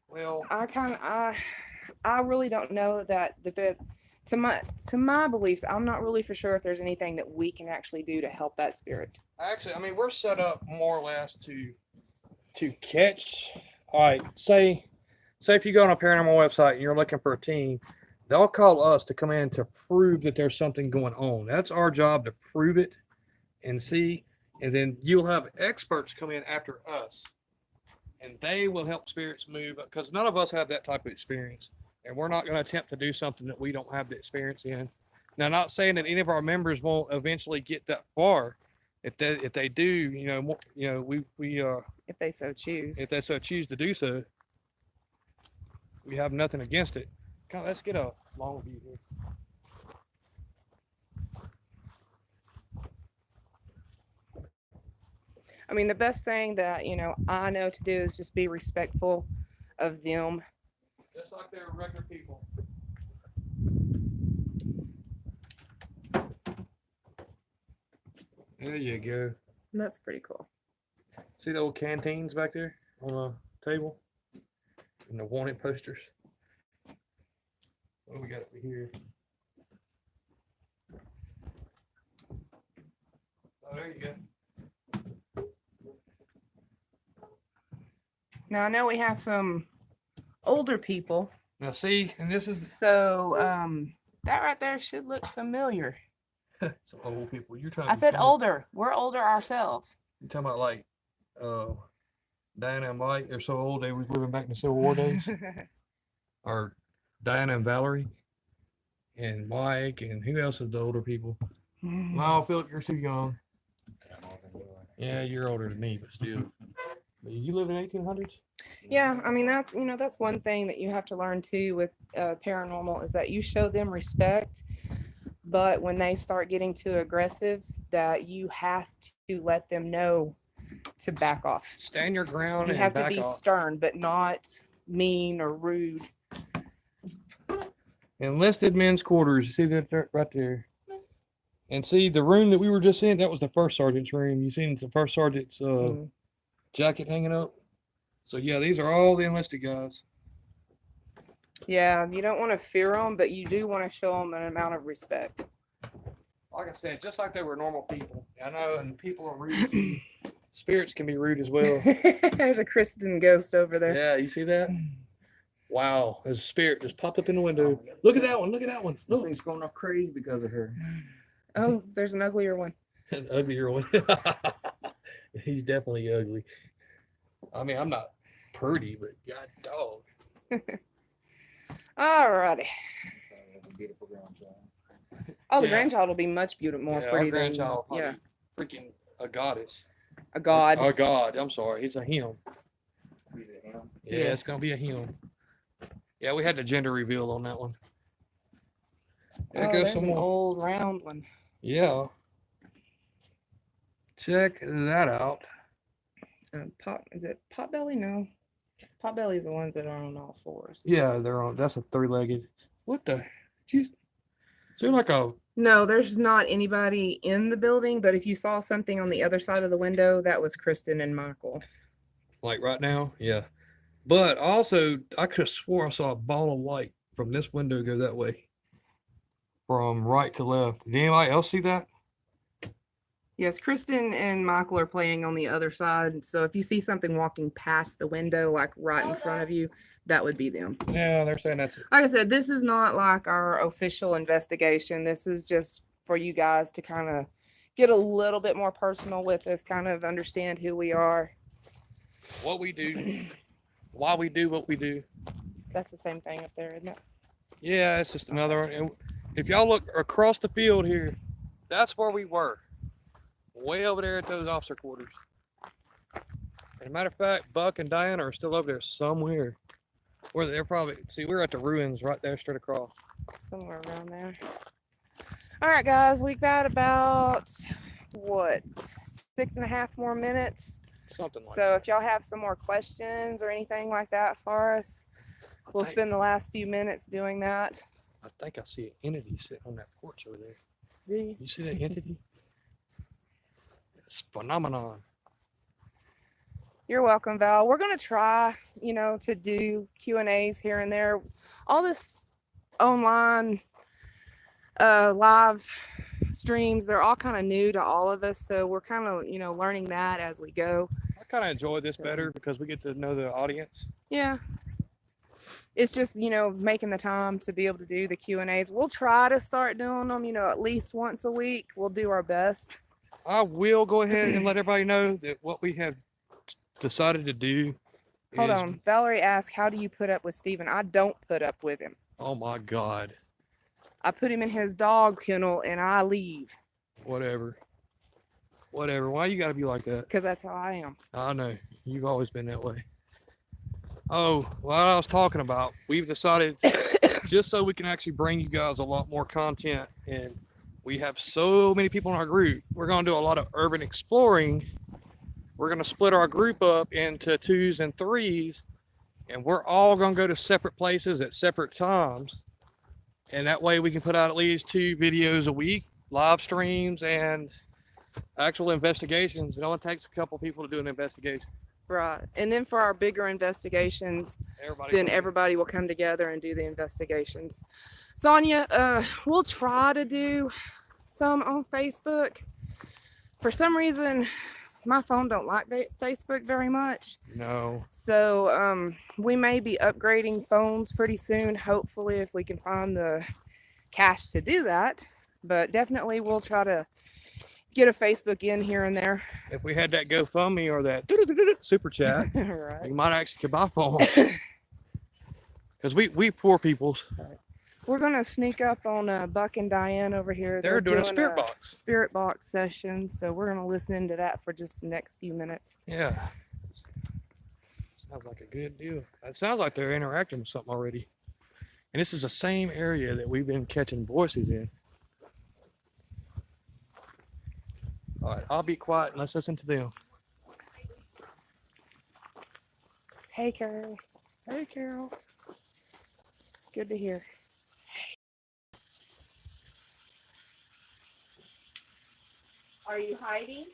Well, I really don't know that to my beliefs, I'm not really for sure if there's anything that we can actually do to help that spirit. actually, I mean, we're set up more or less to catch. All right, say if you go on a paranormal website and you're looking for a team, they'll call us to come in to prove that there's something going on. That's our job, to prove it and see. And then you'll have experts come in after us and they will help spirits move, because none of us have that type of experience, and we're not going to attempt to do something that we don't have the experience in. Now, not saying that any of our members won't eventually get that far. If they do, If they so choose. if they so choose to do so, we have nothing against it. Let's get a long view here. I mean, the best thing that, I know to do is just be respectful of them. Just like they're regular people. There you go. That's pretty cool. See the old canteens back there on the table? And the wanted posters. What do we got over here? Oh, there you go. Now, I know we have some older people. Now see, and this is So, that right there should look familiar. some old people. You're trying. I to said funny. older. We're older ourselves. You're talking about like Diana and Mike. They're so old they was living back in the Civil War days. Or Diana and Valerie and Mike, and who else is the older people? No, Philip, you're too young. Yeah, you're older than me, but still. But you live in 1800s? Yeah, I mean, that's one thing that you have to learn too with paranormal is that you show them respect, but when they start getting too aggressive, that you have to let them know to back off. Stand your ground You and have to back be off. stern, but not mean or rude. Enlisted men's quarters. You see that right there? And see the room that we were just in, that was the first sergeant's room. You seen the first sergeant's jacket hanging up? So yeah, these are all the enlisted guys. Yeah, you don't want to fear them, but you do want to show them an amount of respect. Like I said, just like they were normal people. I know, and people are rude too. Spirits can be rude as well. There's a Kristen ghost over there. Yeah, you see that? Wow, there's a spirit just popped up in the window. Look at that one. Look at that one. This Look. thing's going off crazy because of her. Oh, there's an uglier one. An uglier one. He's definitely ugly. I mean, I'm not pretty, but god dog. Alrighty. A beautiful grandchild. Oh, the Yeah. grandchild will be much more Yeah, pretty our grandchild than yeah, freaking a goddess. a god. A god. I'm sorry. He's a him. He's a him. Yeah, Yeah. it's gonna be a him. Yeah, we had the gender reveal on that one. There Oh, goes there's some an more. old round one. Yeah. Check that out. Is it potbelly? No. Potbelly is the ones that are on all fours. Yeah, they're on. That's a three-legged. What the? Is there like a? No, there's not anybody in the building, but if you saw something on the other side of the window, that was Kristen and Michael. Like right now? Yeah. But also, I could have swore I saw a ball of light from this window go that way. From right to left. Did anybody else see that? Yes, Kristen and Michael are playing on the other side. So if you see something walking past the window, like right in front of you, that would be them. Yeah, they're saying that's. Like I said, this is not like our official investigation. This is just for you guys to kind of get a little bit more personal with us, kind of understand who we are. What we do, why we do what we do. That's the same thing up there, isn't it? Yeah, it's just another one. And if y'all look across the field here, that's where we were. Way over there at those officer quarters. As a matter of fact, Buck and Diana are still over there somewhere. Where they're probably, see, we're at the ruins right there straight across. Somewhere around there. All right, guys, we've got about, what, 6.5 more minutes. Something like So if y'all have some more questions or anything like that for us, we'll Hey. spend the last few minutes doing that. I think I see an entity sitting on that porch over there. See? You see that entity? It's phenomenon. You're welcome, Val. We're gonna try, to do Q&As here and there. All this online live streams, they're all kind of new to all of us, so we're kind of, learning that as we go. I kind of enjoy this So- better because we get to know the audience. Yeah. It's just, making the time to be able to do the Q&As. We'll try to start doing them, at least once a week. We'll do our best. I will go ahead and let everybody know that what we have decided to do Hold is- on. Valerie asked, how do you put up with Steven? I don't put up with him. Oh my God. I put him in his dog kennel and I leave Whatever. Whatever. Why you gotta be like that? because that's how I am. I know. You've always been that way. Oh, what I was talking about, we've decided just so we can actually bring you guys a lot more content, and we have so many people in our group, we're going to do a lot of urban exploring. We're going to split our group up into 2s and 3s, and we're all going to go to separate places at separate times. And that way we can put out at least 2 videos a week, live streams and actual investigations. It only takes a couple people to do an investigation. Right. And then for our bigger investigations, Everybody then can- everybody will come together and do the investigations. Sonia, we'll try to do some on Facebook. For some reason, my phone don't like Facebook very much. No. So we may be upgrading phones pretty soon, hopefully, if we can find the cash to do that. But definitely we'll try to get a Facebook in here and there. If we had that GoFundMe or that super chat, Right. we might actually could buy phones. Because we poor peoples. We're gonna sneak up on Buck and Diane over here. They're doing a spirit box. Spirit box session, so we're gonna listen into that for just the next few minutes. Yeah. Sounds like a good deal. It sounds like they're interacting with something already. And this is the same area that we've been catching voices in. All right, I'll be quiet and let's listen to them. Hey, Carol. Hey, Carol. Good to hear. Are you hiding?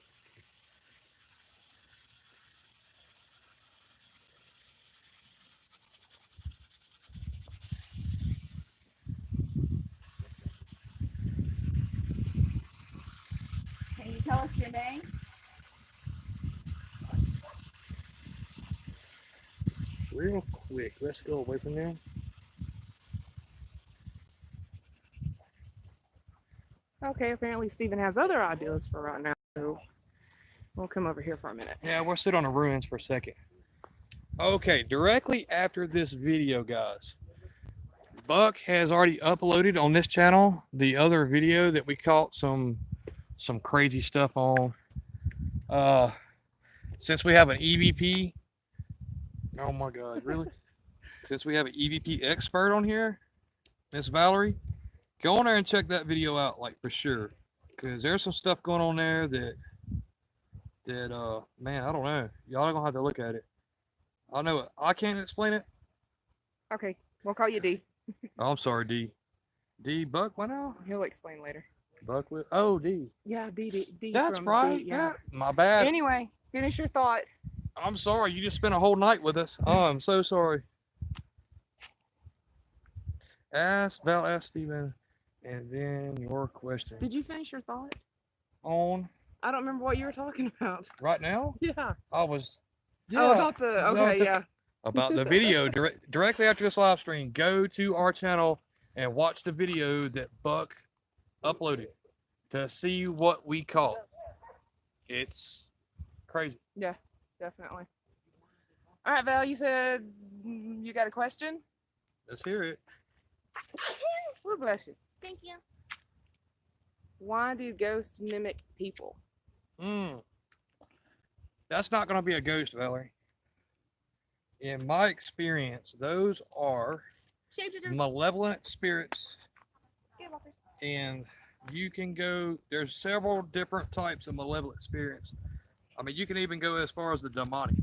Can you tell us your name? Real quick, let's go away from them. Okay, apparently Steven has other ideas for right now, so we'll come over here for a minute. Yeah, we'll sit on the ruins for a second. Okay, directly after this video, guys, Buck has already uploaded on this channel the other video that we caught some crazy stuff on. Since we have an EVP, oh my God, really? Since we have an EVP expert on here, Miss Valerie, go on there and check that video out, like, for sure, because there's some stuff going on there that man, I don't know. Y'all are gonna have to look at it. I know it. I can't explain it. Okay, we'll call you D. Oh, I'm sorry, D. Buck, what now? He'll explain later. Buck with D. Yeah, D. That's from right. D, Yeah. My bad. Anyway, finish your thought. I'm sorry. You just spent a whole night with us. Oh, I'm so sorry. Ask Steven, and then your question. Did you finish your thought? On I don't remember what you were talking about. right now, Yeah. I was. Oh, about the okay, the- yeah. About the video directly after this live stream. Go to our channel and watch the video that Buck uploaded to see what we caught. It's crazy. Definitely. All right, Val, you said you got a question? Let's hear it. Well, bless you. Thank you. Why do ghosts mimic people? That's not going to be a ghost, Valerie. In my experience, those are Shapeshifters. malevolent spirits, Skinwalkers. and you can go, there's several different types of malevolent spirits. I mean, you can even go as far as the demonic,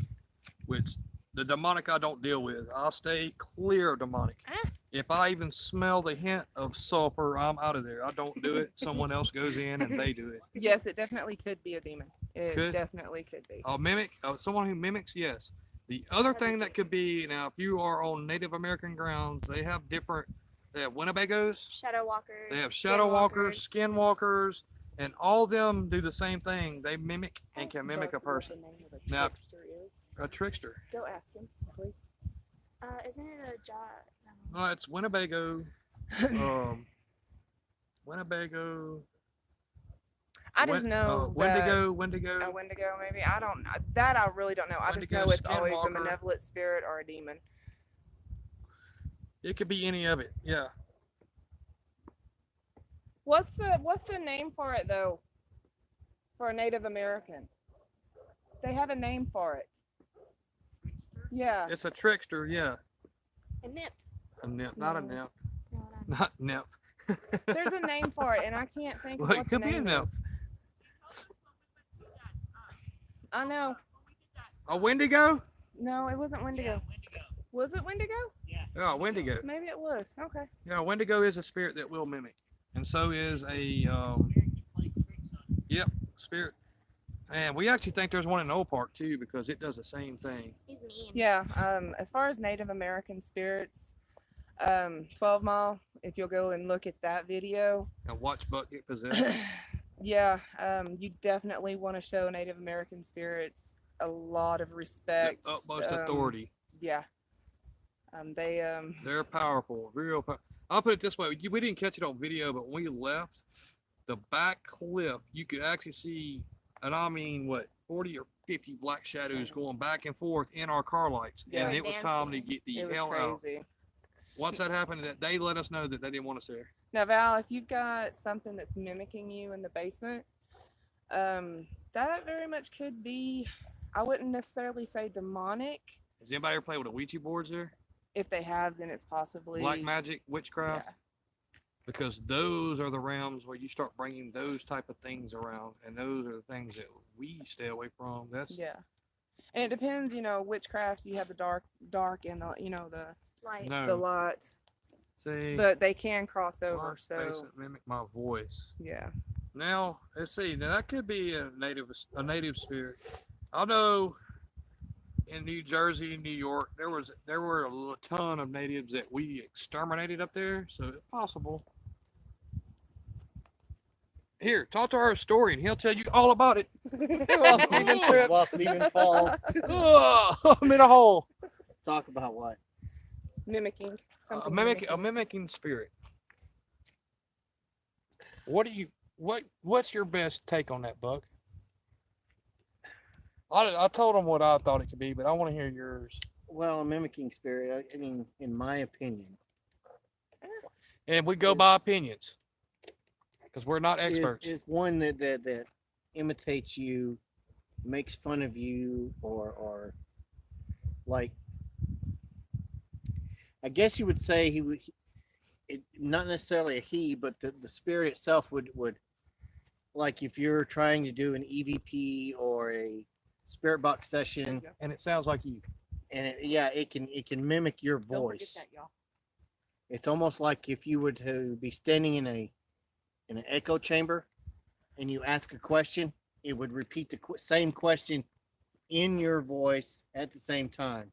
which the demonic I don't deal with. I'll stay clear of demonic. Ah. If I even smell the hint of sulfur, I'm out of there. I don't do it. Someone else goes in and they do it. Yes, it definitely could be a demon. It Could? definitely could be. A mimic, someone who mimics, yes. The other thing that could be, now, if you are on Native American grounds, they have Winnebagos, Shadow walkers. they have shadow walkers, skinwalkers, and all of them do the same thing. They mimic and can mimic a person. Now- A trickster. Go ask him, please. Isn't it a jar? No, it's Winnebago. Winnebago. I just know that Wendigo. a Wendigo, maybe. I don't know. That I really don't know. I just know Wendigo, it's always a Skinwalker. malevolent spirit or a demon. It could be any of it. Yeah. What's the name for it though? For a Native American, they have a name for it. Yeah. It's a trickster. Yeah. A nip. A nymph, not a No. nymph. No, Not nymph. There's a name for it, and I can't think of Well, it what the could be a name nymph. is. I know. A Wendigo? No, it wasn't Wendigo. Was it Wendigo? Yeah, Wendigo. Maybe it was. Okay. Yeah, Wendigo is a spirit that will mimic, and so is a spirit. And we actually think there's one in Old Park too because it does the same thing. He's mean. Yeah. As far as Native American spirits, 12 Mile. If you'll go and look at that video, And watch Buck get possessed. yeah, you definitely want to show Native American spirits a lot of respect. Utmost authority. Yeah. They're powerful, real powerful. I'll put it this way: we didn't catch it on video, but when we left the back cliff, you could actually see, and I mean, what, 40 or 50 black shadows going back and forth in our car lights, Yeah. and it was time to get the It was hell out. crazy. Once that happened, that they let us know that they didn't want us there. Now, Val, if you've got something that's mimicking you in the basement, that very much could be, I wouldn't necessarily say demonic. Has anybody ever played with the Ouija boards there? If they have, then it's possibly Black magic, witchcraft? Yeah. Because those are the realms where you start bringing those type of things around, and those are the things that we stay away from. That's Yeah. And it depends, witchcraft, you have the dark and the Like, no. the light, See, but they can cross over. my face So that mimic my voice. yeah. Now let's see. Now that could be a native spirit. I know in New Jersey, New York, there were a ton of natives that we exterminated up there. So it's possible. Here, talk to our historian. He'll tell you all about it. Well, Stephen trips. While Stephen falls, Oh, I'm in a hole. talk about what? Mimicking. A Something mimicking spirit. What's your best take on that, Buck? I told him what I thought it could be, but I want to hear yours. Well, a mimicking spirit, I mean, in my opinion, And we go by opinions because we're not experts. is one that imitates you, makes fun of you, or like, I guess you would say he would, not necessarily a he, but the spirit itself would, like if you're trying to do an EVP or a spirit box session, And it sounds like you. and it can mimic your Don't forget voice. that, y'all. It's almost like if you were to be standing in an echo chamber and you ask a question, it would repeat the same question in your voice at the same time.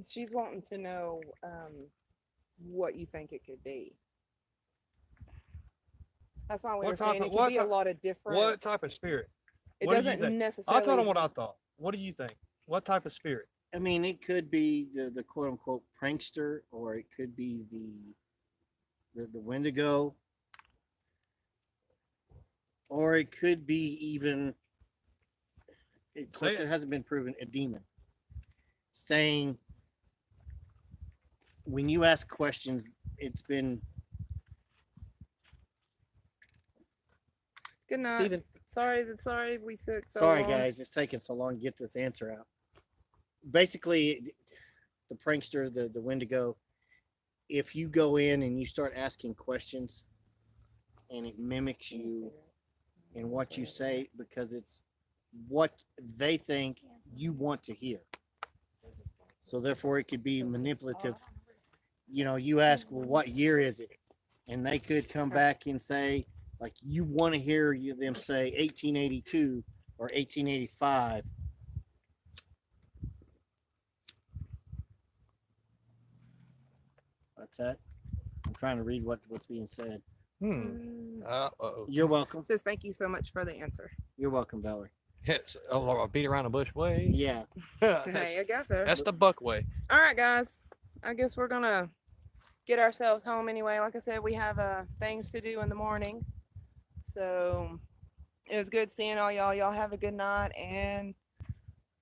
She's wanting to know what you think it could be. That's why we What were type saying of- it could what be a type- lot of different. What type of spirit? It what do you doesn't think? necessarily. I told him what I thought. What do you think? What type of spirit? I mean, it could be the quote unquote prankster, or it could be the Wendigo, or it could be even, of course, Say it. it hasn't been proven, a demon. Saying, when you ask questions, it's been Good night. Stephen. Sorry, we took so Sorry, long. guys, it's taking so long to get this answer out. Basically, the prankster, the Wendigo, if you go in and you start asking questions and it mimics you and what you say because it's what they think you want to hear. So therefore it could be manipulative. You ask, well, what year is it? And they could come back and say, like, you want to hear them say 1882 or 1885. What's that? I'm trying to read what's being said. Uh-oh. You're welcome. Says thank you so much for the answer. You're welcome, Valerie. Yes. Oh, beat around the bush way. Yeah. Hey, I got there. That's the Buck way. All right, guys. I guess we're gonna get ourselves home anyway. Like I said, we have things to do in the morning. So It was good seeing all y'all. Y'all have a good night, and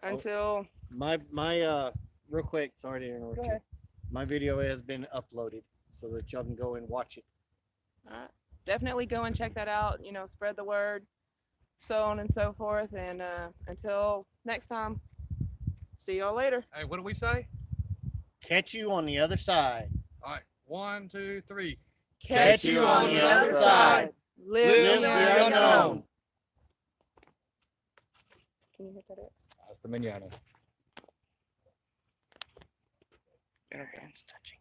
until My real quick, sorry to interrupt Go you. ahead. My video has been uploaded so that y'all can go and watch it. definitely go and check that out. You know, spread the word, so on and so forth. And until next time, see y'all later. Hey, what do we say? Catch you on the other side. All right, 1, 2, 3. Catch you on the other side. Live the unknown. Can you hit that X? Hasta mañana. It's touching.